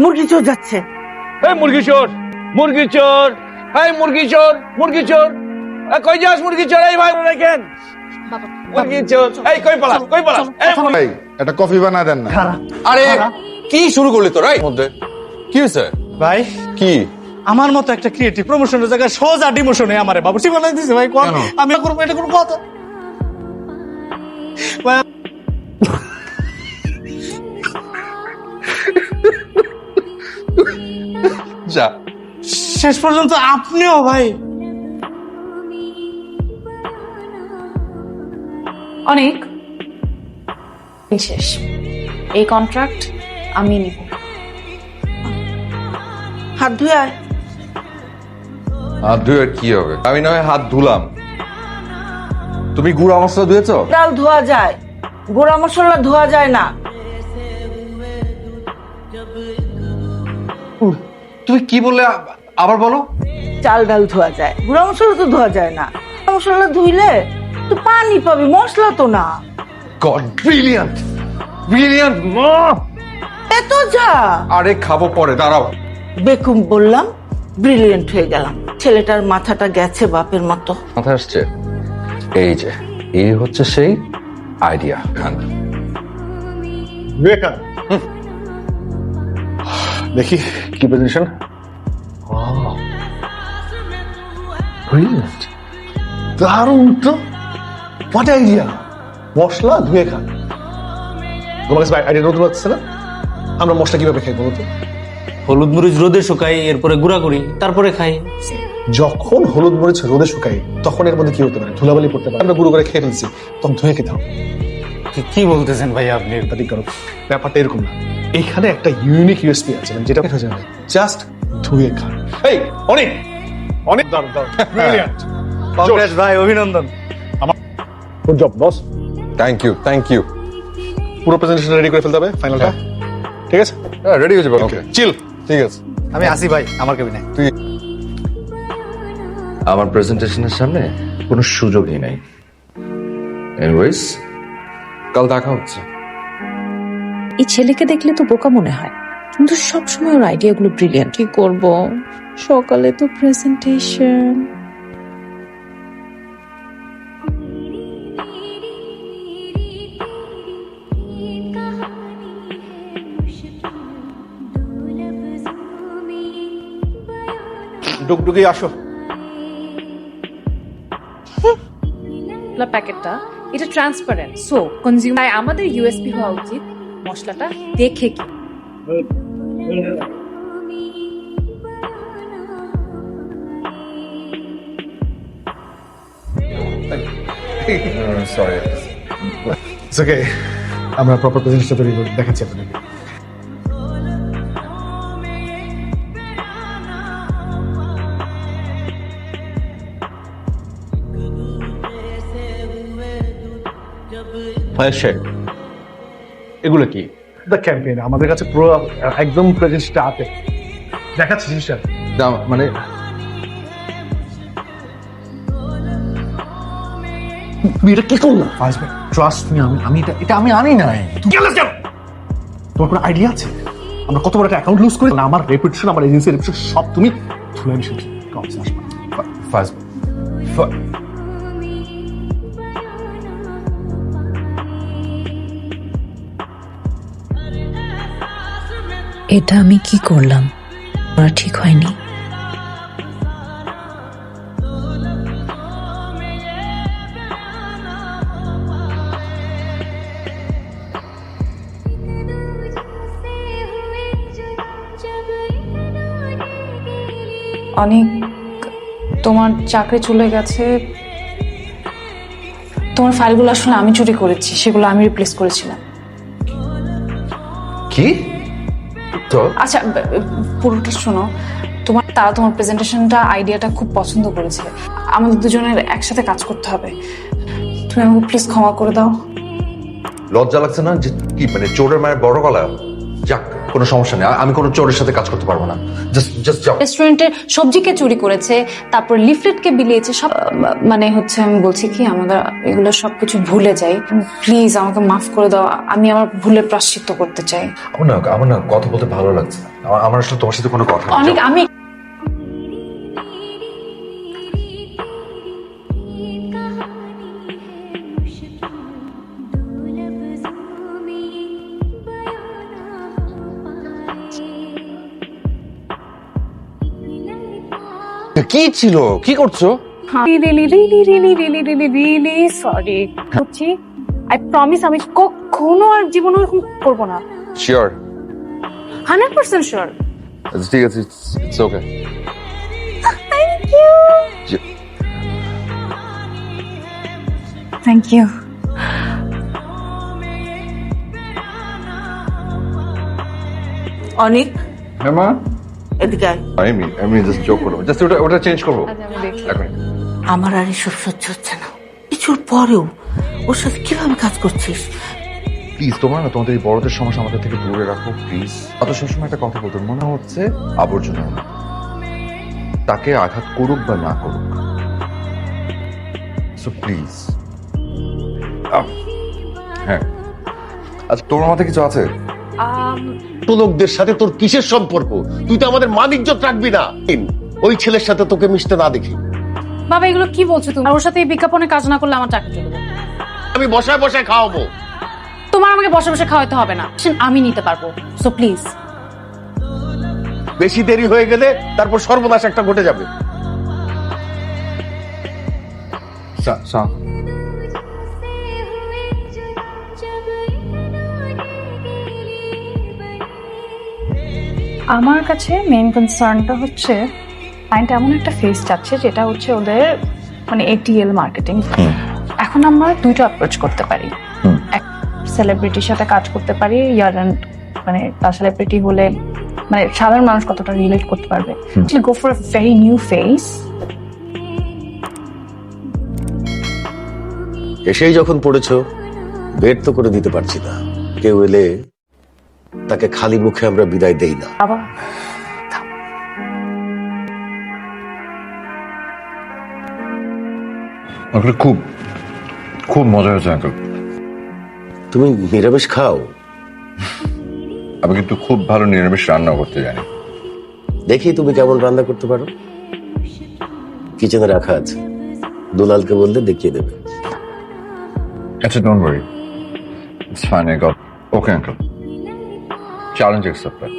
মুরগি চোর যাচ্ছে। এই মুরগি চোর, মুরগি চোর, এই মুরগি চোর, মুরগি চোর, কই যাস মুরগি চোর? এই ভাই রাখেন মুরগি চোর, এই কই পালাস, কই পালাস? ভাই একটা কফি বানা দেন না। আরে কি শুরু করলি তোরা এর মধ্যে? কি হয়েছে ভাই কি? আমার মতো একটা ক্রিয়েটিভ প্রমোশনের জায়গায় সোজা ডিমোশনে আমারে বাবুর্চি বানাই দিয়েছে ভাই। কোন আমি করবো এটা কোনো কথা ভাই? যা শেষ পর্যন্ত আপনিও ভাই। অনেক শেষ, এই কন্ট্রাক্ট আমি নিব। হাত ধুয়ে আয়। হাত ধুয়ে কি হবে? আমি না হয় হাত ধুলাম, তুমি গুড়া মশলা ধুয়েছ? ডাল ধোয়া যায়, গোড়া মশলা ধোয়া যায় না। তুমি কি বললে আবার বলো? চাল ডাল ধোয়া যায়, গুঁড়া মশলা তো ধোয়া যায় না। মশলা ধুইলে তো পানি পাবি, মশলা তো না। গড, ব্রিলিয়ান্ট, ব্রিলিয়ান্ট মা। এত যা আরে খাবো পরে, দাঁড়াও। বেকুম বললাম, ব্রিলিয়েন্ট হয়ে গেলাম। ছেলেটার মাথাটা গেছে বাপের মতো। মাথায় আসছে? এই যে এই হচ্ছে সেই আইডিয়া। খান বিবেকানন্দ দেখি কি প্রেজেন্টেশন। ব্রিলিয়েন্ট, দারুণ তো। What idea! মশলা ধুয়ে খান। তোমার কাছে আইডিয়া নতুন লাগছে না? আমরা মশলা কিভাবে খাই বলো তো? হলুদ মরিচ রোদে শুকাই, এরপরে গুঁড়া করি, তারপরে খাই। যখন হলুদ মরিচ রোদে শুকাই তখন এর মধ্যে কি হতে পারে? ধুলাবালি পড়তে পারে। আমরা গুঁড়ো করে খেয়ে ফেলছি, তখন ধুয়ে খেতে হবে। কি বলতেছেন ভাই আপনি? ব্যাপারটা এরকম না, এখানে একটা ইউনিক ইউএসপি আছে যেটা হয়ে যাবে জাস্ট ধুয়ে খান। এই অনেক অনেক দারুণ দারুণ, ব্রিলিয়ান্ট। কংগ্রেস ভাই, অভিনন্দন। Good job boss. Thank you, thank you. পুরো প্রেজেন্টেশন রেডি করে ফেলতে হবে, ফাইনালটা। ঠিক আছে, রেডি হয়ে যাবে। ওকে, চিল। ঠিক আছে। আমি আসি ভাই আমার কেবিনে। তুই আমার প্রেজেন্টেশনের সামনে কোনো সুযোগই নাই। এনিওয়েজ, কাল দেখা হচ্ছে। এই ছেলেকে দেখলে তো বোকা মনে হয়, কিন্তু সবসময় ওর আইডিয়াগুলো ব্রিলিয়ান্ট। কি করব, সকালে তো প্রেজেন্টেশন। ডুগডুগি আসো। প্যাকেটটা এটা ট্রান্সপারেন্ট, সো কনজিউমার আমাদের ইউএসপি হওয়া উচিত মশলাটা দেখে কি। সরি। ইটস ওকে, আমরা প্রপার প্রেজেন্টেশন তৈরি করে দেখাচ্ছি আপনাদের। এগুলো কি? দ্য ক্যাম্পেইন আমাদের কাছে পুরো একদম প্রেজেন্টেশনটা আছে, দেখাচ্ছি জিনিসটা। মানে তুমি এটা কি করলা? ট্রাস্ট মি, আমি এটা আমি আনি নাই। তুমি গেলে কেন? তোমার কোনো আইডিয়া আছে আমরা কত বড় একটা অ্যাকাউন্ট লুজ করি? না, আমার রেপুটেশন, আমার এজেন্সির রেপুটেশন সব তুমি ধুলে মিশিয়েছো। ফার্স্ট এটা আমি কি করলাম? ওরা ঠিক হয়নি। অনেক, তোমার চাকরি চলে গেছে। তোমার ফাইলগুলো আসলে আমি চুরি করেছি, সেগুলো আমি রিপ্লেস করেছিলাম। কি? তো আচ্ছা, পুরোটা শোনো। তারা তোমার প্রেজেন্টেশনটা, আইডিয়াটা খুব পছন্দ করেছে। আমাদের দুজনের একসাথে কাজ করতে হবে। তুমি আমাকে প্লিজ ক্ষমা করে দাও। লজ্জা লাগছে না যে কি মানে চোরের মায়ের বড় গলা? যাক, কোনো সমস্যা নেই, আমি কোনো চোরের সাথে কাজ করতে পারবো না। জাস্ট যাও। রেস্টুরেন্টের সবজিকে চুরি করেছে, তারপর লিফলেটকে বিলিয়েছে, সব মানে হচ্ছে আমি বলছি কি আমরা এগুলো সবকিছু ভুলে যাই। প্লিজ আমাকে মাফ করে দাও, আমি আমার ভুলের প্রায়শ্চিত্ত করতে চাই। আমার না কথা বলতে ভালো লাগছে না। আমার আসলে তোমার সাথে কোনো কথা নেই। অনেক আমি কি ছিল, কি করছো? রিয়েলি সরি হচ্ছি। আই প্রমিস আমি কখনো আর জীবনে এরকম করবো না। শিওর? 100% শিওর। ঠিক আছে, ইটস ওকে। Thank you. অনেক হ্যাঁ মা, এদিকে আয়। আমি জাস্ট জোক করবো, জাস্ট ওটা চেঞ্জ করবো এখন। আমার আর এসব সহ্য হচ্ছে না। কিছুর পরেও ওর সাথে কিভাবে কাজ করছিস? প্লিজ তোমরা না তোমাদের এই বড়দের সমস্যা আমাদের থেকে দূরে রাখো প্লিজ। অত সবসময় একটা কথা বলতো, মনে হচ্ছে আবর্জনা তাকে আঘাত করুক বা না করুক, সো প্লিজ। হ্যাঁ, আচ্ছা তোমার মাথায় কিছু আছে? তো লোকদের সাথে তোর কিসের সম্পর্ক? তুই তো আমাদের মান ইজ্জত রাখবি না। ওই ছেলের সাথে তোকে মিশতে না দেখি। বাবা এগুলো কি বলছো তুমি? আর ওর সাথে এই বিজ্ঞাপনে কাজ না করলে আমার চাকরি চলে যাবে। আমি বসায় বসায় খাওয়াবো। তোমার আমাকে বসে বসে খাওয়াতে হবে না, আমি নিতে পারবো। So please. বেশি দেরি হয়ে গেলে তারপর সর্বনাশ একটা ঘটে যাবে। আমার কাছে মেইন কনসার্নটা হচ্ছে ক্লায়েন্ট এমন একটা ফেস চাচ্ছে যেটা হচ্ছে ওদের মানে এটিএল মার্কেটিং। এখন আমরা দুইটা অ্যাপ্রোচ করতে পারি। এক সেলিব্রিটির সাথে কাজ করতে পারি, ইয়ার এন্ড মানে তার সেলিব্রিটি হলে মানে সাধারণ মানুষ কতটা রিলেট করতে পারবে। Go for a very new face. এসেই যখন পড়েছো, বের তো করে দিতে পারছি না। কেউ এলে তাকে খালি মুখে আমরা বিদায় দেই না। আবার আঙ্কেল খুব খুব মজা হয়েছে আঙ্কেল। তুমি নিরামিষ খাও? আমি কিন্তু খুব ভালো নিরামিষ রান্না করতে জানি। দেখি তুমি কেমন রান্না করতে পারো। কিচেনে রাখা আছে, দুলালকে বললে দেখিয়ে দেবে। আচ্ছা don't worry, it's fine, I got okay uncle, challenge accepted.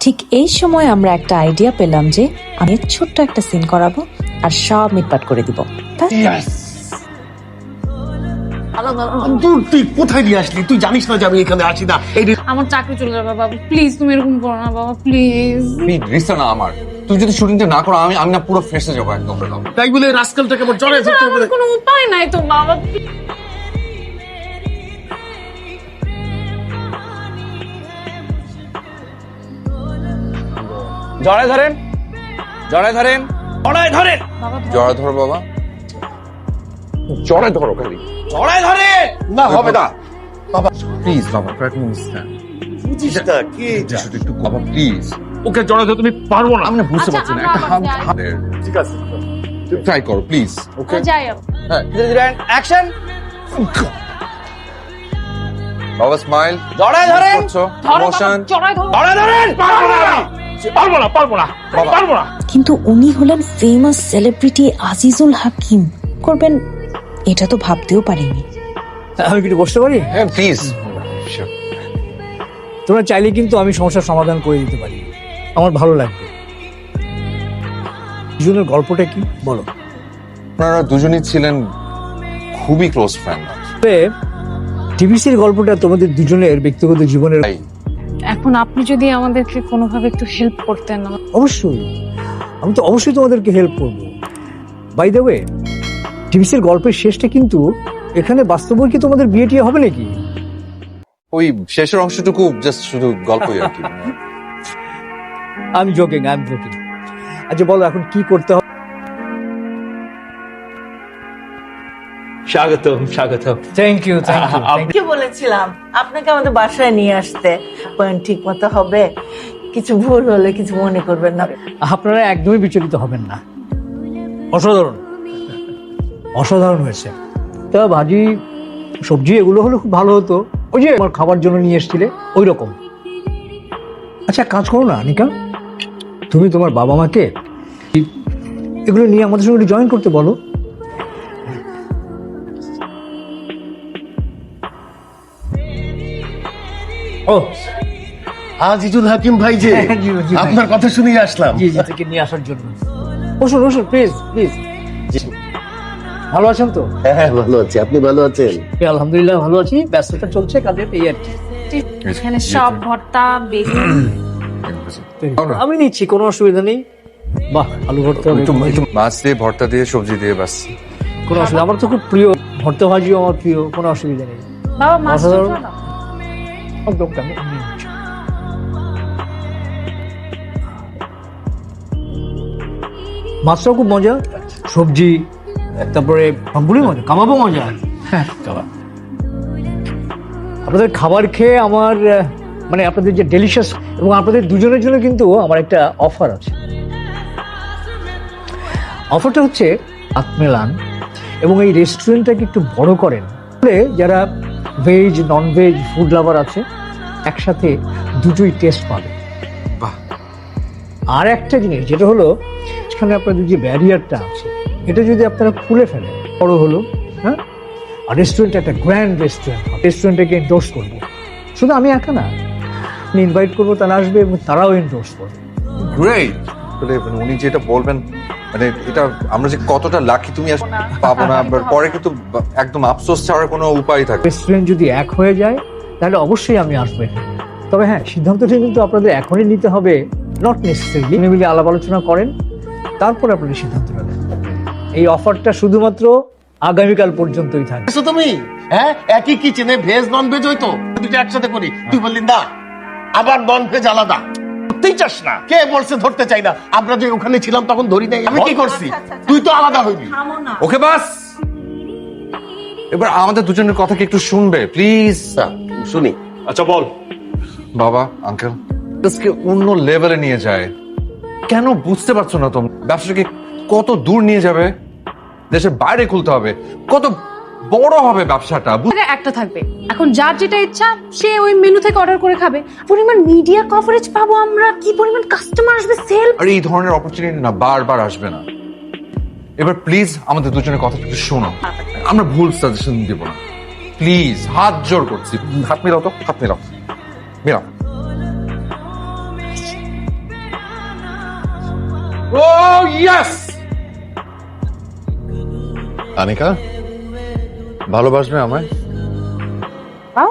ঠিক এই সময় আমরা একটা আইডিয়া পেলাম যে আমি ছোট্ট একটা সিন করাবো আর সব মিটপাট করে দিব। তুই কোথায় নিয়ে আসলি? তুই জানিস না যে আমি এখানে আছি না? এই আমার চাকরি চলে যাবে বাবা, প্লিজ তুমি এরকম করো না বাবা, প্লিজ। রিস্তা না আমার, তুই যদি শুটিংটা না করো আমি না পুরো ফেসে যাবো একদম। তাই বলে রাস্কেলটাকে আমার জড়ায় ধরতে হবে? কোনো উপায় নাই তো বাবা। জড়ায় ধরেন, জড়ায় ধরেন, জড়ায় ধরেন, জড়ায় ধরো বাবা, জড়ায় ধরো, খালি জড়ায় ধরে। না হবে না বাবা, প্লিজ বাবা, ট্রাই টু আন্ডারস্ট্যান্ড। বুঝিস না কি এটা? একটু বাবা প্লিজ। ওকে জড়াই ধরে তুমি পারবো না। আমি না বুঝতে পারছি না, একটা হাত হাতের ঠিক আছে, ট্রাই করো প্লিজ। ওকে যাই হ্যাঁ, ধীরে ধীরে অ্যাকশন। বাবা স্মাইল, জড়ায় ধরেন, ইমোশন, জড়ায় ধরো। জড়ায় ধরেন। পারবো না। কিন্তু উনি হলেন ফেমাস সেলিব্রিটি আজিজুল হাকিম, করবেন এটা তো ভাবতেও পারিনি। আমি কি একটু বসতে পারি? হ্যাঁ প্লিজ। তোমরা চাইলে কিন্তু আমি সমস্যার সমাধান করে দিতে পারি, আমার ভালো লাগবে। দুজনের গল্পটা কি বলো? আপনারা দুজনেই ছিলেন খুবই ক্লোজ ফ্রেন্ড। টিভিসির গল্পটা তোমাদের দুজনের ব্যক্তিগত জীবনের। এখন আপনি যদি আমাদেরকে কোনোভাবে একটু হেল্প করতেন। অবশ্যই, আমি তো অবশ্যই তোমাদেরকে হেল্প করবো। বাই দ্য ওয়ে, টিভিসির গল্পের শেষটা কিন্তু এখানে বাস্তবে কি তোমাদের বিয়ে টিয়ে হবে নাকি? ওই শেষের অংশটুকু জাস্ট শুধু গল্পই আর কি। আমি জোকিং। আচ্ছা বলো এখন কি করতে হবে? স্বাগতম স্বাগতম। Thank you thank you. কি বলেছিলাম আপনাকে আমাদের বাসায় নিয়ে আসতে, পয়েন্ট ঠিক মতো হবে, কিছু ভুল হলে কিছু মনে করবেন না। আপনারা একদমই বিচলিত হবেন না, অসাধারণ অসাধারণ হয়েছে। তা ভাজি সবজি এগুলো হলে খুব ভালো হতো, ওই যে আমার খাবার জন্য নিয়ে এসেছিলে ওই রকম। আচ্ছা কাজ করো না নিকা, তুমি তোমার বাবা মাকে এগুলো নিয়ে আমাদের সঙ্গে জয়েন করতে বলো। ও আজিজুল হাকিম ভাই যে, জি, জি, ভাই। আপনার কথা শুনিয়ে আসলাম। জি জি থেকে নিয়ে আসার জন্য। বসুন বসুন প্লিজ প্লিজ। ভালো আছেন তো? হ্যাঁ ভালো আছি, আপনি ভালো আছেন? আলহামদুলিল্লাহ ভালো আছি, ব্যস্ততা চলছে কাজে এই আর কি। এখানে সব ভর্তা বেগুন আমি নিচ্ছি, কোনো অসুবিধা নেই। বাহ আলু ভর্তা একটু মাছ দিয়ে ভর্তা দিয়ে সবজি দিয়ে বাস। কোনো অসুবিধা, আমার তো খুব প্রিয় ভর্তা ভাজিও আমার প্রিয়, কোনো অসুবিধা নেই। বাবা মাছ অসাধারণ। দাও। একদম আমি নিয়ে নিচ্ছি। মাছটাও খুব মজা, সবজি তারপরে সবগুলোই মজা, কাবাবও মজা। হ্যাঁ কাবাব। আপনাদের খাবার খেয়ে আমার মানে আপনাদের যে ডেলিশিয়াস, এবং আপনাদের দুজনের জন্য কিন্তু আমার একটা অফার আছে। অফারটা হচ্ছে আত্মেলান, এবং এই রেস্টুরেন্টটাকে একটু বড় করেন তাহলে যারা veg non veg food lover আছে একসাথে দুটোই টেস্ট পাবে। বাহ। আর একটা জিনিস যেটা হলো, এখানে আপনাদের যে ব্যারিয়ারটা আছে এটা যদি আপনারা খুলে ফেলেন, বড় হলো, হ্যাঁ, আর রেস্টুরেন্ট একটা গ্র্যান্ড রেস্টুরেন্ট, রেস্টুরেন্টটাকে এন্ডোর্স করবো। শুধু আমি একা না, আমি ইনভাইট করবো, তারা আসবে এবং তারাও এন্ডোর্স করবে। গ্রেট। মানে উনি যেটা বলবেন, মানে এটা আমরা যে কতটা লাকি, তুমি আর পাবো না, পরে কিন্তু একদম আফসোস ছাড়ার কোনো উপায় থাকে। রেস্টুরেন্ট যদি এক হয়ে যায় তাহলে অবশ্যই আমি আসবো এখানে। তবে হ্যাঁ, সিদ্ধান্তটা কিন্তু আপনাদের এখনই নিতে হবে, নট নেসেসারিলি। মিলে আলাপ আলোচনা করেন, তারপর আপনাদের সিদ্ধান্তটা নেন। এই অফারটা শুধুমাত্র আগামীকাল পর্যন্তই থাকবে। এসো তুমি, হ্যাঁ একই কিচেনে ভেজ নন ভেজ হইতো, দুটো একসাথে করি। তুই বললি না, আবার নন ভেজ আলাদা ধরতেই চাস না। কে বলছে ধরতে চাই না? আমরা যে ওখানে ছিলাম তখন ধরি নাই। আমি কি করছি? তুই তো আলাদা হইবি। ওকে বাস, এবার আমাদের দুজনের কথা কি একটু শুনবে প্লিজ? শুনি। আচ্ছা বল। বাবা আঙ্কেল আজকে অন্য লেভেলে নিয়ে যায়, কেন বুঝতে পারছো না? তোমরা ব্যবসাকে কত দূর নিয়ে যাবে, দেশের বাইরে খুলতে হবে, কত বড় হবে ব্যবসাটা। একটা থাকবে, এখন যার যেটা ইচ্ছা সে ওই মেনু থেকে অর্ডার করে খাবে। পরিমাণ মিডিয়া কভারেজ পাবো আমরা, কি পরিমাণ কাস্টমার আসবে, সেল। আর এই ধরনের অপরচুনিটি না বারবার আসবে না। এবার প্লিজ আমাদের দুজনের কথা একটু শোনো, আমরা ভুল সাজেশন দিব না, প্লিজ হাত জোর করছি। হাত মিলাও তো, হাত মিলাও, মিলাও। ও ইয়েস। আনিকা ভালোবাসবে আমায়? বাহ।